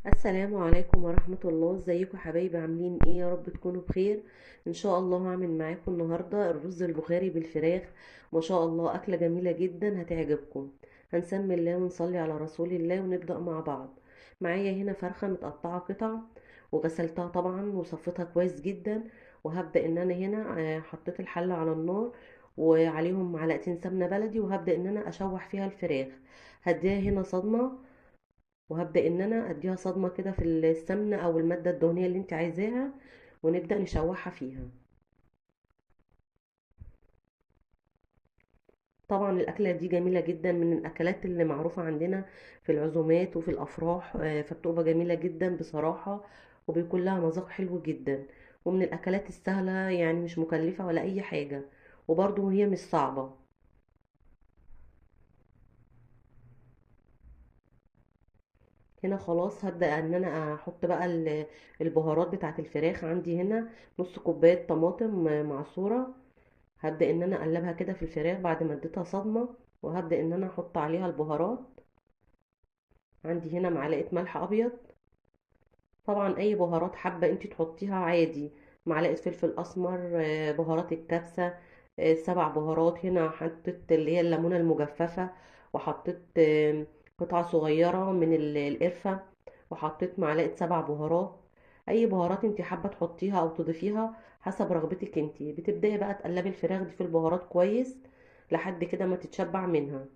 السلام عليكم ورحمة الله. ازيكم يا حبايبي؟ عاملين ايه؟ يا رب تكونوا بخير. ان شاء الله هعمل معاكم النهاردة الرز البخاري بالفراخ. ما شاء الله اكلة جميلة جدا هتعجبكم. هنسمي الله ونصلي على رسول الله ونبدأ مع بعض. معايا هنا فرخة متقطعة قطع، وغسلتها طبعا وصفتها كويس جدا. وهبدأ ان انا هنا حطيت الحلة على النار، وعليهم معلقتين سمنة بلدي، وهبدأ ان انا اشوح فيها الفراخ. هديها هنا صدمة، وهبدأ ان انا اديها صدمة كده في السمنة او المادة الدهنية اللي انت عايزاها، ونبدأ نشوحها فيها. طبعا الاكلة دي جميلة جدا، من الاكلات اللي معروفة عندنا في العزومات وفي الافراح، فبتبقى جميلة جدا بصراحة، وبيكون لها مذاق حلو جدا. ومن الاكلات السهلة، يعني مش مكلفة ولا اي حاجة، وبرضه هي مش صعبة. هنا خلاص هبدأ ان انا احط بقى البهارات بتاعت الفراخ. عندي هنا نص كوباية طماطم معصورة. هبدأ ان انا اقلبها كده في الفراخ بعد ما اديتها صدمة، وهبدأ ان انا احط عليها البهارات. عندي هنا معلقة ملح ابيض. طبعا اي بهارات حابة انت تحطيها عادي. معلقة فلفل اسمر، بهارات الكبسة، 7 بهارات. هنا حطيت اللي هي الليمونة المجففة، وحطيت قطعة صغيرة من القرفة، وحطيت معلقة 7 بهارات. اي بهارات انت حابة تحطيها او تضيفيها حسب رغبتك انت. بتبدأي بقى تقلبي الفراخ دي في البهارات كويس لحد كده ما تتشبع منها.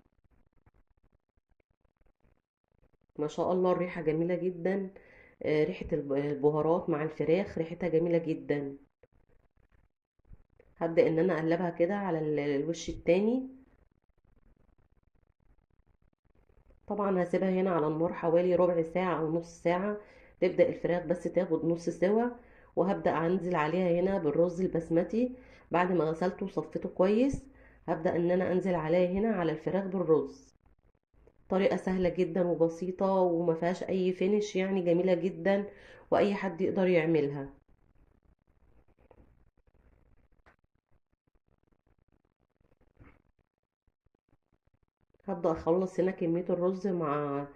ما شاء الله الريحة جميلة جدا. ريحة البهارات مع الفراخ ريحتها جميلة جدا. هبدأ ان انا اقلبها كده على الوش التاني. طبعا هسيبها هنا على النار حوالي ربع ساعة او نص ساعة، تبدأ الفراخ بس تاخد نص سوا. وهبدأ انزل عليها هنا بالرز البسمتي بعد ما غسلته وصفيته كويس. هبدأ ان انا انزل عليها هنا على الفراخ بالرز. طريقة سهلة جدا وبسيطة وما فيهاش اي فينش، يعني جميلة جدا، واي حد يقدر يعملها. هبدأ اخلص هنا كمية الرز مع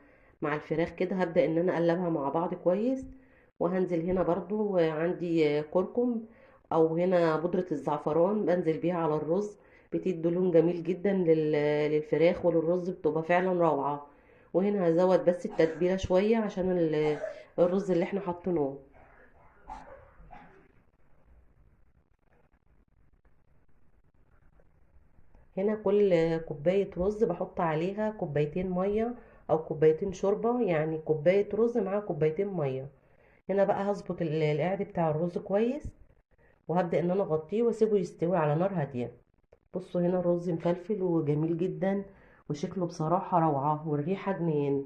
الفراخ كده. هبدأ ان انا اقلبها مع بعض كويس. وهنزل هنا برضو عندي كركم، او هنا بودرة الزعفران، بنزل بيها على الرز. بتدي لون جميل جدا للفراخ وللرز، بتبقى فعلا روعة. وهنا هزود بس التتبيلة شوية عشان الرز اللي احنا حاطينه. هنا كل كوباية رز بحط عليها كوبايتين مية او كوبايتين شوربة، يعني كوباية رز مع كوبايتين مية. هنا بقى هظبط القعد بتاع الرز كويس، وهبدأ ان انا اغطيه واسيبه يستوي على نار هادية. بصوا هنا الرز مفلفل وجميل جدا، وشكله بصراحة روعة، والريحة جنان.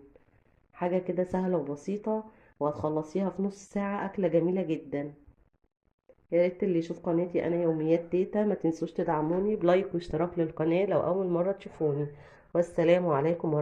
حاجة كده سهلة وبسيطة، وهتخلصيها في نص ساعة. أكلة جميلة جدا. يا ريت اللي يشوف قناتي أنا يوميات تيتا ما تنسوش تدعموني بلايك واشتراك للقناة لو أول مرة تشوفوني. والسلام عليكم ورحمة